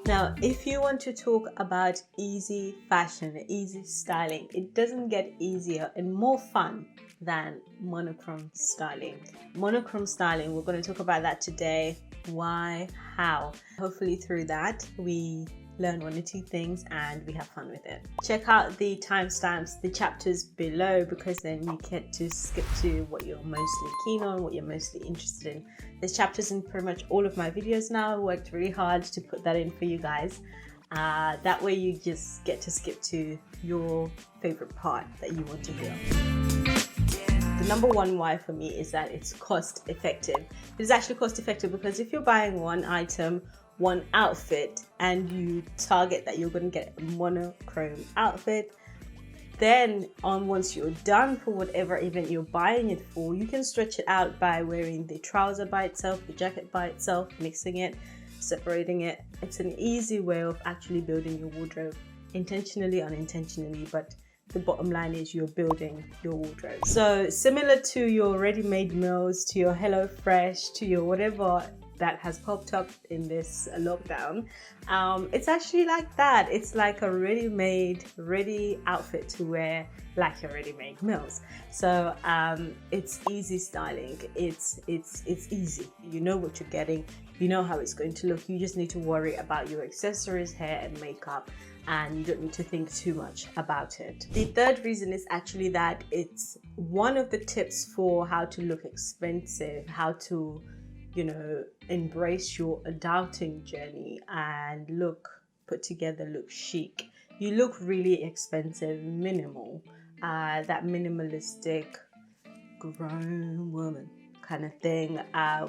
Now, if you want to talk about easy fashion, easy styling, it doesn't get easier and more fun than monochrome styling. Monochrome styling, we're going to talk about that today. Why, how? Hopefully through that, we learn one or two things and we have fun with it. Check out the timestamps, the chapters below, because then you get to skip to what you're mostly keen on, what you're mostly interested in. There's chapters in pretty much all of my videos now. I worked really hard to put that in for you guys. That way you just get to skip to your favorite part that you want to hear. The number one why for me is that it's cost effective. It is actually cost effective because if you're buying one item, one outfit, and you target that you're going to get a monochrome outfit, then once you're done for whatever event you're buying it for, you can stretch it out by wearing the trouser by itself, the jacket by itself, mixing it, separating it. It's an easy way of actually building your wardrobe, intentionally, unintentionally, but the bottom line is you're building your wardrobe. So similar to your ready-made meals, to your HelloFresh, to your whatever that has popped up in this lockdown, it's actually like that. It's like a ready outfit to wear, like your ready-made meals. So it's easy styling. It's easy. You know what you're getting. You know how it's going to look. You just need to worry about your accessories, hair and makeup, and you don't need to think too much about it. The third reason is actually that it's one of the tips for how to look expensive, how to, you know, embrace your adulting journey and look put together, look chic. You look really expensive, minimal, that minimalistic grown woman kind of thing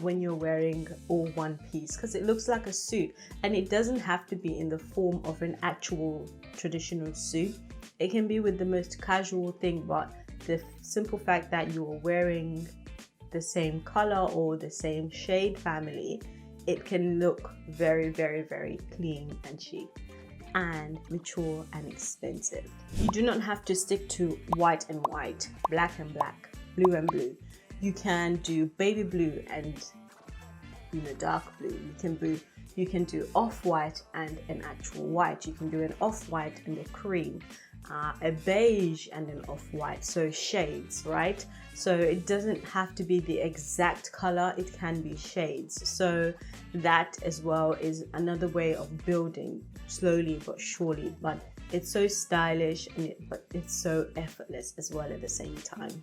when you're wearing all one piece, because it looks like a suit, and it doesn't have to be in the form of an actual traditional suit. It can be with the most casual thing, but the simple fact that you are wearing the same color or the same shade family, it can look very, very, very clean and chic and mature and expensive. You do not have to stick to white and white, black and black, blue and blue. You can do baby blue and, you know, dark blue. You can do off-white and an actual white. You can do an off-white and a cream, a beige and an off-white, so shades, right? So it doesn't have to be the exact color, it can be shades. So that as well is another way of building slowly but surely, but it's so stylish but it's so effortless as well at the same time.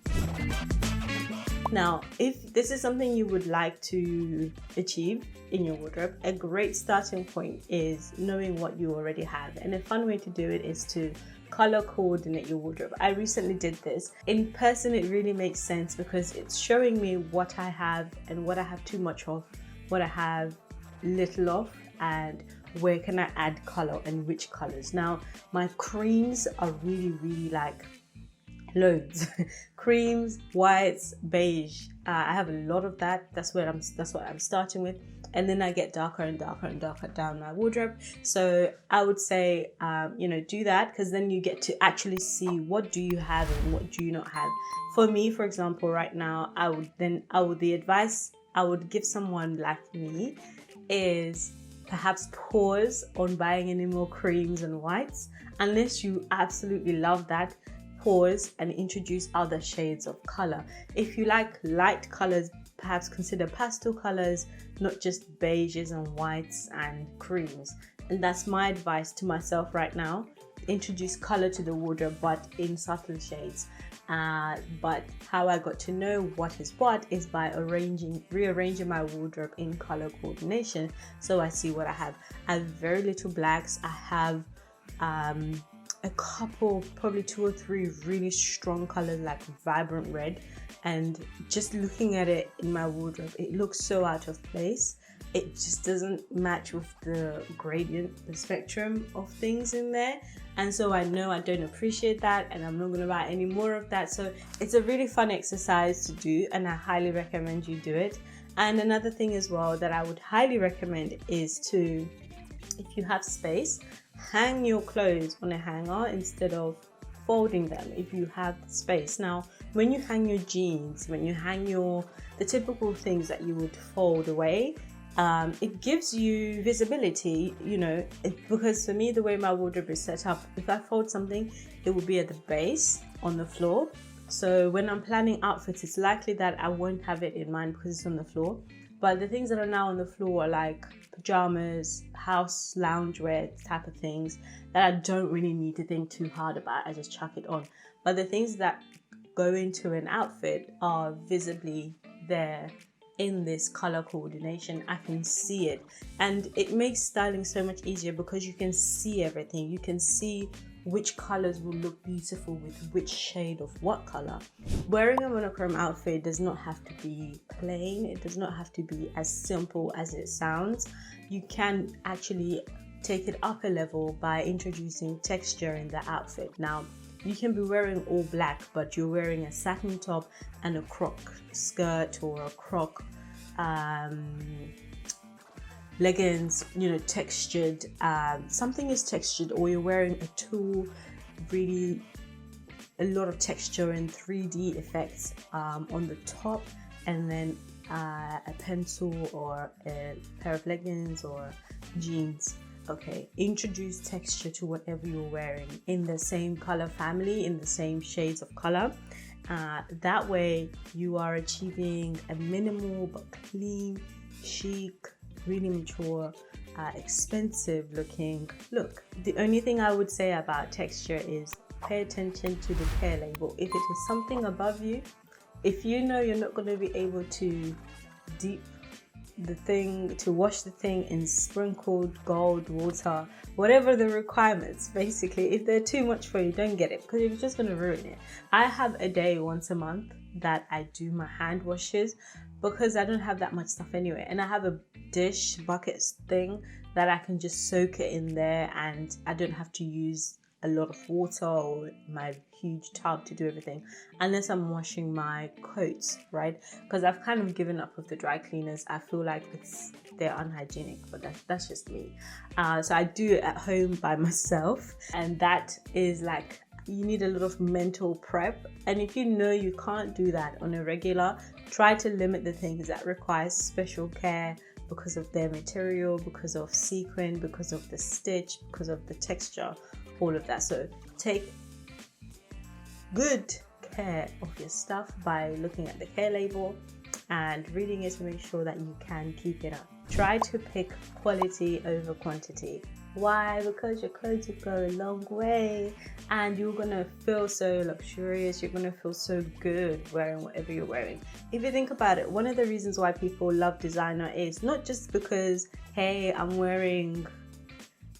Now, if this is something you would like to achieve in your wardrobe, a great starting point is knowing what you already have. And a fun way to do it is to color coordinate your wardrobe. I recently did this. In person, it really makes sense because it's showing me what I have and what I have too much of, what I have little of, and where can I add color and which colors. Now, my creams are really like loads. Creams, whites, beige. I have a lot of that. That's what I'm starting with, and then I get darker and darker and darker down my wardrobe. So I would say, you know, do that, because then you get to actually see what do you have and what do you not have. For me, for example, right now, the advice I would give someone like me is perhaps pause on buying any more creams and whites unless you absolutely love that. Pause and introduce other shades of color. If you like light colors, perhaps consider pastel colors, not just beiges and whites and creams. And that's my advice to myself right now. Introduce color to the wardrobe, but in subtle shades. But how I got to know what is what is by rearranging my wardrobe in color coordination, so I see what I have. I have very little blacks. I have a couple, probably 2 or 3 really strong colors like vibrant red, and just looking at it in my wardrobe, it looks so out of place. It just doesn't match with the gradient, the spectrum of things in there, and so I know I don't appreciate that, and I'm not going to buy any more of that. So it's a really fun exercise to do, and I highly recommend you do it. And another thing as well that I would highly recommend is to, if you have space, hang your clothes on a hanger instead of folding them if you have space. Now, when you hang your jeans, when you hang the typical things that you would fold away, It gives you visibility, because for me, the way my wardrobe is set up, if I fold something, it will be at the base on the floor. So when I'm planning outfits, it's likely that I won't have it in mind because it's on the floor. But the things that are now on the floor are like pajamas, house loungewear type of things that I don't really need to think too hard about. I just chuck it on. But the things that go into an outfit are visibly there in this color coordination. I can see it, and it makes styling so much easier because you can see everything. You can see which colors will look beautiful with which shade of what color. Wearing a monochrome outfit does not have to be plain. It does not have to be as simple as it sounds. You can actually take it up a level by introducing texture in the outfit. Now, you can be wearing all black, but you're wearing a satin top and a croc skirt or a croc leggings, textured. Something is textured, or you're wearing a tulle, really a lot of texture and 3D effects on the top, and then a pencil or a pair of leggings or jeans. Okay, introduce texture to whatever you're wearing in the same color family, in the same shades of color. That way you are achieving a minimal but clean, chic, really mature, expensive looking look. The only thing I would say about texture is pay attention to the care label. If it is something above you, if you know you're not going to be able to wash the thing in sprinkled gold water, whatever the requirements, basically, if they're too much for you, don't get it, because you're just going to ruin it. I have a day once a month that I do my hand washes because I don't have that much stuff anyway, and I have a dish bucket thing that I can just soak it in there, and I don't have to use a lot of water or my huge tub to do everything unless I'm washing my coats, right? Because I've kind of given up with the dry cleaners. I feel like they're unhygienic, but that's just me. So I do it at home by myself, and that is like, you need a lot of mental prep. And if you know you can't do that on a regular, try to limit the things that require special care because of their material, because of sequin, because of the stitch, because of the texture, all of that. So take good care of your stuff by looking at the care label and reading it to make sure that you can keep it up. Try to pick quality over quantity. Why? Because your clothes will go a long way and you're gonna feel so luxurious, you're gonna feel so good wearing whatever you're wearing. If you think about it, one of the reasons why people love designer is not just because, hey, I'm wearing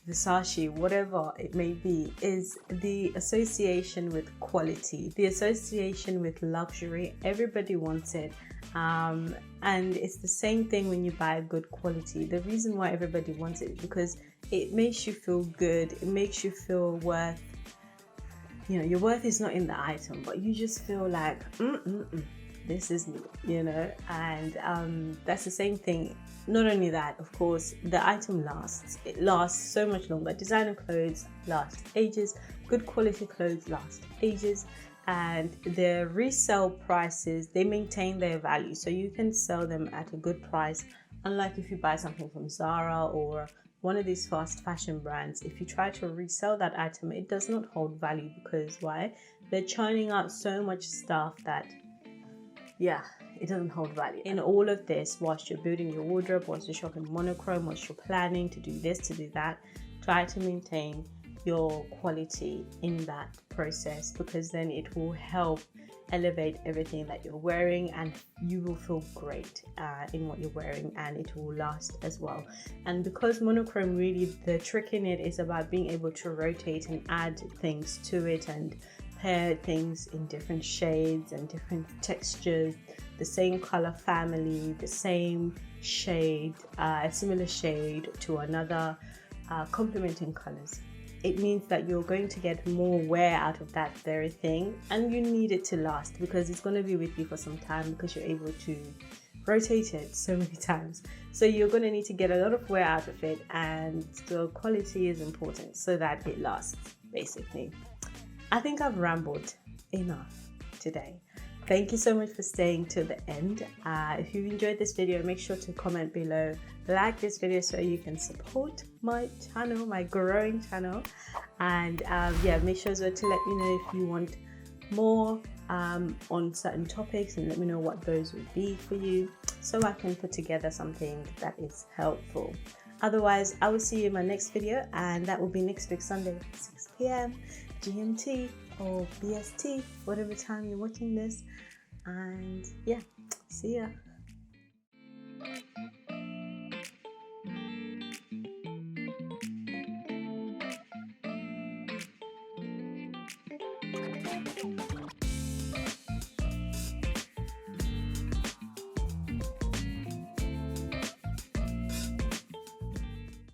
Versace, whatever it may be, is the association with quality, the association with luxury. Everybody wants it. And it's the same thing when you buy good quality. The reason why everybody wants it is because it makes you feel good. It makes you feel worth, your worth is not in the item, but you just feel like, this is me, and that's the same thing. Not only that, of course, the item lasts. It lasts so much longer. Designer clothes last ages. Good quality clothes last ages. And their resale prices, they maintain their value. So you can sell them at a good price. Unlike if you buy something from Zara or one of these fast fashion brands, if you try to resell that item, it does not hold value because why? They're churning out so much stuff that, it doesn't hold value. In all of this, whilst you're building your wardrobe, whilst you're shopping monochrome, whilst you're planning to do this, to do that, try to maintain your quality in that process, because then it will help elevate everything that you're wearing and you will feel great in what you're wearing, and it will last as well. And because monochrome, really the trick in it is about being able to rotate and add things to it and pair things in different shades and different textures, the same color family, the same shade, a similar shade to another, complementing colors. It means that you're going to get more wear out of that very thing, and you need it to last because it's going to be with you for some time because you're able to rotate it so many times. So you're going to need to get a lot of wear out of it, and the quality is important so that it lasts, basically. I think I've rambled enough today. Thank you so much for staying to the end. If you enjoyed this video, make sure to comment below, like this video so you can support my channel, my growing channel, and yeah, make sure as well to let me know if you want more on certain topics, and let me know what those would be for you so I can put together something that is helpful. Otherwise, I will see you in my next video, and that will be next week Sunday, 6 p.m. GMT or BST, whatever time you're watching this. And yeah, see ya.